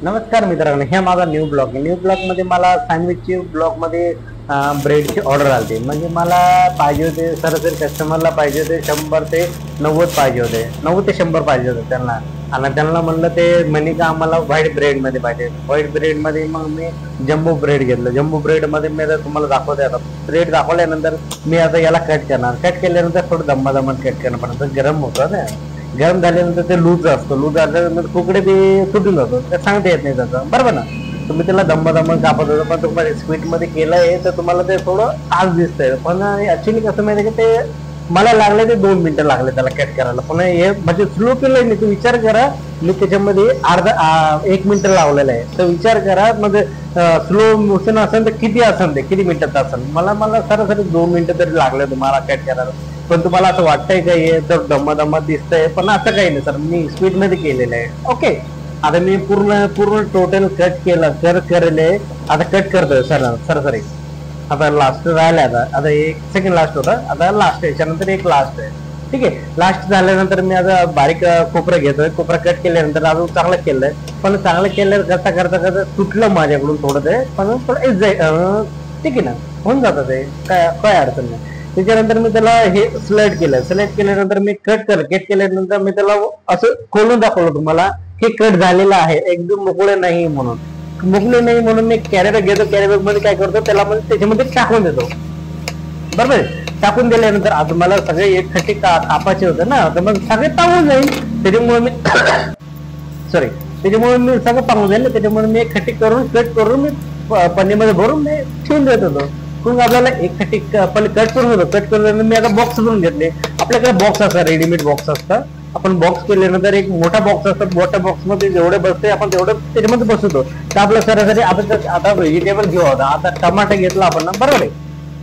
नमस्कार मित्रांनो, हे माझा न्यू ब्लॉग मध्ये मला सँडविचची ब्लॉग मध्ये ब्रेडची ऑर्डर आली. म्हणजे मला पाहिजे होते सरासरी कस्टमरला पाहिजे होते 100 ते 90 पाहिजे होते, 90 ते 100 पाहिजे होते त्यांना. आणि त्यांना म्हणलं ते म्हणे का आम्हाला व्हाईट ब्रेड मध्ये पाहिजे. व्हाईट ब्रेड मध्ये मग मी जम्बो ब्रेड घेतलं. जम्बो ब्रेड मध्ये मी आता तुम्हाला दाखवते. आता ब्रेड दाखवल्यानंतर मी आता याला कट करणार. कट केल्यानंतर थोडं दम्मादम्मात कट करणार, पण गरम होतं ना. गरम झाल्यानंतर ते लूज असतो. लूज झाल्यानंतर कुकडे ते सुटून जातो. ते सांगता येत नाही त्याचं, बरोबर ना. तुम्ही त्याला दम्मा कापत होता, पण तुम्हाला स्वीट मध्ये केलंय तर तुम्हाला ते थोडं आज दिसतंय. पण ऍक्च्युली कसं माहिती की ते मला लागले ते 2 मिनिटं लागले त्याला कट करायला. पण हे म्हणजे स्लो केलंय मी. तुम्ही विचार करा, मी त्याच्यामध्ये 1 मिनिट लावलेलं आहे. तर विचार करा, म्हणजे स्लो मोशन असेल तर किती असेल, ते किती मिनिटात असेल. मला सरासरी 2 मिनिटं तरी लागले तुम्हाला कट करायला. पण तुम्हाला असं वाटतंय का हे तर दम्मा दिसतंय, पण असं काही नाही सर. मी स्पीड मध्ये केलेलं आहे. ओके, आता मी पूर्ण टोटल कट केलेले. आता कट करतोय सरासरी. आता लास्ट राहिला. आता 1 सेकंड लास्ट होता. आता लास्ट आहे, त्याच्यानंतर एक लास्ट आहे. ठीक आहे, लास्ट झाल्यानंतर मी आता बारीक कोपरा घेतोय. कोपरा कट केल्यानंतर अजून चांगलं केलंय. पण चांगलं केलं करता तुटलं माझ्याकडून थोडं ते. पण थोडं ठीक आहे ना, होऊन जातं ते, काय अडचण नाही. त्याच्यानंतर मी त्याला हे सिलेक्ट केल्यानंतर मी कट केल्यानंतर मी त्याला असं खोलून दाखवलं तुम्हाला की कट झालेलं आहे, एकदम मोकळे नाही म्हणून. मी कॅरेबॅग घेतो. कॅरेबॅग मध्ये काय करतो, त्याला म्हणजे त्याच्यामध्ये टाकून देतो. बरोबर, टाकून दिल्यानंतर आता मला सगळे एक खट्टी कापायचे होते ना, तर मग सगळे टाकून जाईल. त्याच्यामुळे मी सगळं पाहून जाईल. त्याच्यामुळे मी एक खट्टी करून कट करून मी पन्नीमध्ये भरून मी ठेवून देत होतो. मग आपल्याला एक खट्टी पहिले कट करून होतो. कट केल्यानंतर मी आता बॉक्स बनवून घेतले. आपल्याकडे बॉक्स असतात, रेडीमेड बॉक्स असतात. आपण बॉक्स केल्यानंतर एक मोठा बॉक्स असतात. मोठ्या बॉक्स मध्ये जेवढे बसते आपण तेवढं त्याच्यामध्ये बसवतो. तर आपलं सरासरी आता व्हेजिटेबल घेऊ होता. आता टमाटर घेतला आपण ना, बरोबर आहे.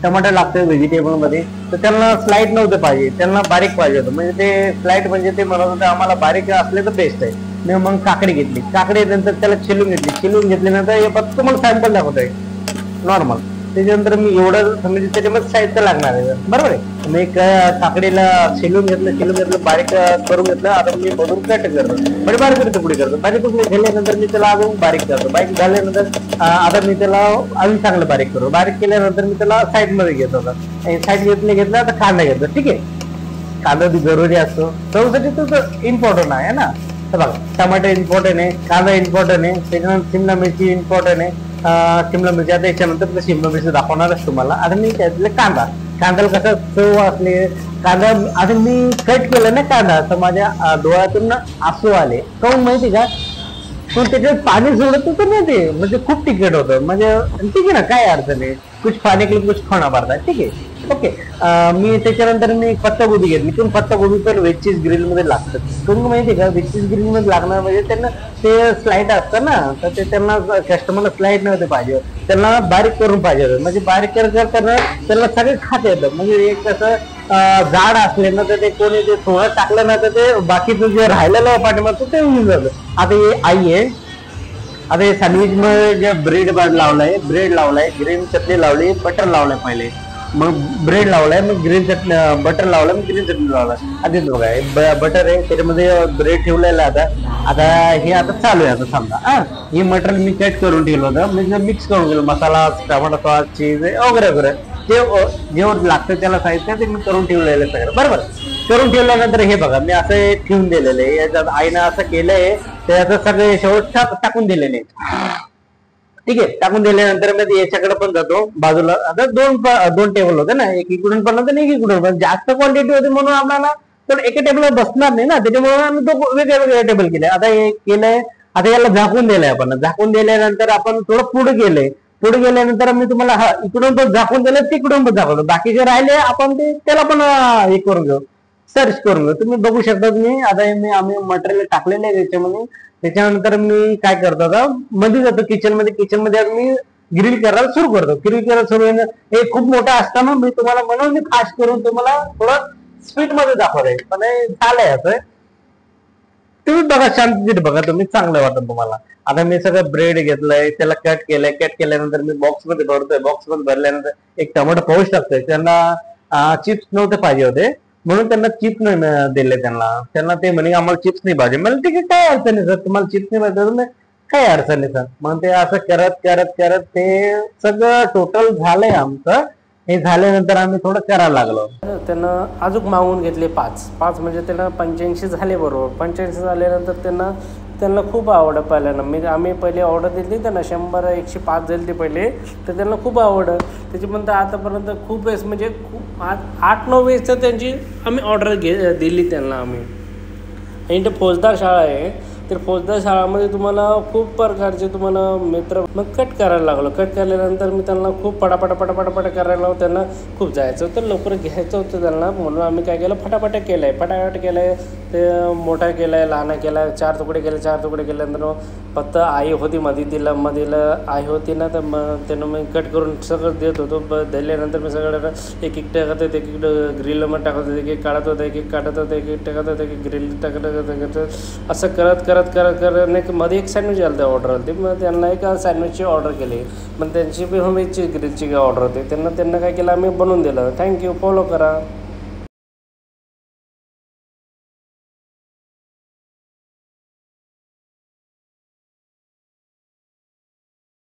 टमाटर लागतं व्हेजिटेबल मध्ये. तर त्यांना स्लाइड नव्हतं पाहिजे, त्यांना बारीक पाहिजे होतं. म्हणजे ते स्लाइड म्हणजे ते म्हणत होते आम्हाला बारीक असले तर बेस्ट आहे. मी मग काकडी घेतली. काकडी नंतर त्याला छिलून घेतल्यानंतर हे फक्त तुम्हाला सॅम्पल दाखवतोय नॉर्मल. त्याच्यानंतर मी एवढं म्हणजे त्याच्यामध्ये साहित्य लागणार आहे, बरोबर आहे. मी काकडीला शिलून घेतलं, बारीक करून घेतलं. आता मी मधून कट करतो, म्हणजे बारीक तुकडे करतो. बारीक तुकडे केल्यानंतर मी त्याला अजून बारीक करतो. बारीक झाल्यानंतर आता मी त्याला अजून चांगलं बारीक करतो. बारीक केल्यानंतर मी त्याला साईड मध्ये घेत होता. साईड घेतलं आता कांदा घेतला. ठीक आहे, कांदा जरुरी असतो चवसाठी, तो इम्पॉर्टंट आहे ना. तर बघा, टमाटर इम्पॉर्टंट आहे, कांदा इम्पॉर्टंट आहे, त्याच्यानंतर शिमला मिरची इम्पॉर्टंट आहे. शिमला मिरची आता याच्यानंतर शिमला मिरची दाखवणारच तुम्हाला. आता मी त्यातले कांद्याला कसं चव असले. कांदा आता मी कट केलं ना कांदा, तर माझ्या डोळ्यातून आसू आले. काऊन माहिती का, पण त्याच्यात पाणी सोडत होतं ना ते, म्हणजे खूप तिखट होतं. म्हणजे ठीक आहे ना, काय अडचण आहे. कुछ खाने के लिए कुछ खाना पडता, ठीक आहे. ओके, मी त्याच्यानंतर मी पत्तागोबी घेतली. पण पत्तागोबी पण व्हेज चीज ग्रिल मध्ये लागतात. तुम्ही माहिती का, व्हेज चीज ग्रिल मध्ये लागणार म्हणजे त्यांना ते स्लाइड असतं ना, तर ते त्यांना कस्टमरला स्लाइड नव्हते पाहिजे, त्यांना बारीक करून पाहिजे होतं. म्हणजे बारीक करताना त्यांना सगळे खात येतं. म्हणजे एक कसं जाड असले ना, तर ते कोणी ते थोडं टाकलं ना, तर ते बाकीचं जे राहिलेलं पाठीमागचं ते होऊन जातं. आता हे आई आहे. आता हे सँडविच मध्ये जे ब्रेड लावलाय, ग्रीन चटणी लावली, बटर लावलाय पहिले, मग ब्रेड लावलाय, मग ग्रीन चटणी बटर लावलाय, मग ग्रीन चटणी लावलाय. आधी बघा, बटर आहे, त्याच्यामध्ये ब्रेड ठेवलेला. आता हे आता चालू आहे. आता समजा हे मटेरियल मी कट करून ठेवलं होतं, म्हणजे मिक्स करून गेलो. मसाला, टमाटर सॉस, चीज वगैरे जेवढं लागतं त्याला साहित्य ते मी करून ठेवलेलं सगळं, बरोबर. करून ठेवल्यानंतर हे बघा, मी असं ठेवून दिलेलं आहे. याच्यात आईनं असं केलंय, त्याचं सगळे शेवट टाकून दिलेले. ठीक आहे, टाकून दिल्यानंतर मी याच्याकडे पण जातो बाजूला. आता दोन टेबल होते ना, एक इकडून पण होतं, एक इकडून पण. जास्त क्वांटिटी होती म्हणून आम्हाला तर एका टेबलवर बसणार नाही ना, त्याच्यामुळे आम्ही वेगळे टेबल केले. आता हे केलंय, आता याला झाकून दिलंय आपण. झाकून दिल्यानंतर आपण थोडं पुढे गेल्यानंतर मी तुम्हाला इकडून पण झाकून दिलं, तिकडून पण झाकवलं. बाकी जे राहिले आपण त्याला पण हे करून घेऊ, सर्च करून घेऊ. तुम्ही बघू शकता. आम्ही मटेरियल टाकलेलं आहे त्याच्यामध्ये. त्याच्यानंतर मी काय करतो, आता मध्ये जातो किचन मध्ये मी ग्रिल करायला सुरू हे खूप मोठं असताना मी तुम्हाला म्हणून मी फास्ट करून तुम्हाला थोडं स्पीड मध्ये दाखवलंय. पण झालंय असं, तुम्ही बघा, शांततेत बघा, तुम्ही चांगलं वाटत तुम्हाला. आता मी सगळं ब्रेड घेतलंय, त्याला कट केल्यानंतर मी बॉक्स मध्ये भरतोय. बॉक्स मध्ये भरल्यानंतर एक टमाटर पाऊच टाकतोय. त्यांना चिप्स नव्हते पाहिजे होते, म्हणून त्यांना चिप्स नाही दिले. त्यांना ते म्हणे आम्हाला चिप्स नाही पाहिजे. मला ठीक आहे, काय अडचण नाही सर, तुम्हाला चिप्स नाही पाहिजे काही अडचण नाही सर. मग ते असं करत करत करत ते सगळं टोटल झालंय आमचं. हे झाल्यानंतर आम्ही थोडं करायला लागलो. त्यांना अजून मागून घेतले 5 म्हणजे त्यांना 85 झाले. बरोबर 85 झाल्यानंतर त्यांना खूप आवडलं. पहिल्यांदा आम्ही पहिले ऑर्डर दिली त्यांना 100-105 झाली ते पहिले, तर त्यांना खूप आवडलं. त्याच्यानंतर आतापर्यंत खूप वेळेस म्हणजे खूप 8-9 वेळेस तर त्यांची आम्ही ऑर्डर दिली त्यांना आम्ही. आणि ते फौजदार शाळा आहे, तर फौजदार शाळामध्ये तुम्हाला खूप प्रकारचे तुम्हाला मित्र. मग कट करायला लागलो. कट केल्यानंतर मी त्यांना खूप पटापट करायला लागलो. त्यांना खूप जायचं होतं, लवकर घ्यायचं होतं त्यांना, म्हणून आम्ही काय केलं फटाफट केलं आहे. ते मोठा केलं आहे, लहान केला आहे, 4 तुकडे केले. 4 तुकडे केल्यानंतर फक्त आई होती मधीला आई होती ना, तर मग त्यांना मी कट करून सगळं देत होतो. दिल्यानंतर मी सगळं एक टाकत होते, एक ग्रिलमध्ये टाकत होते, एक काढत होतं, एक काढत होतं, एक टाकत होतं, एक ग्रिल टाकत असं करत एक मध्ये एक सँडविच आलं ऑर्डर होती. मग त्यांना एक सँडविचची ऑर्डर केली. मग त्यांची व्हेजची ग्रिलची ऑर्डर होती. त्यांना काय केलं आम्ही बनवून दिलं. थँक्यू, फॉलो करा.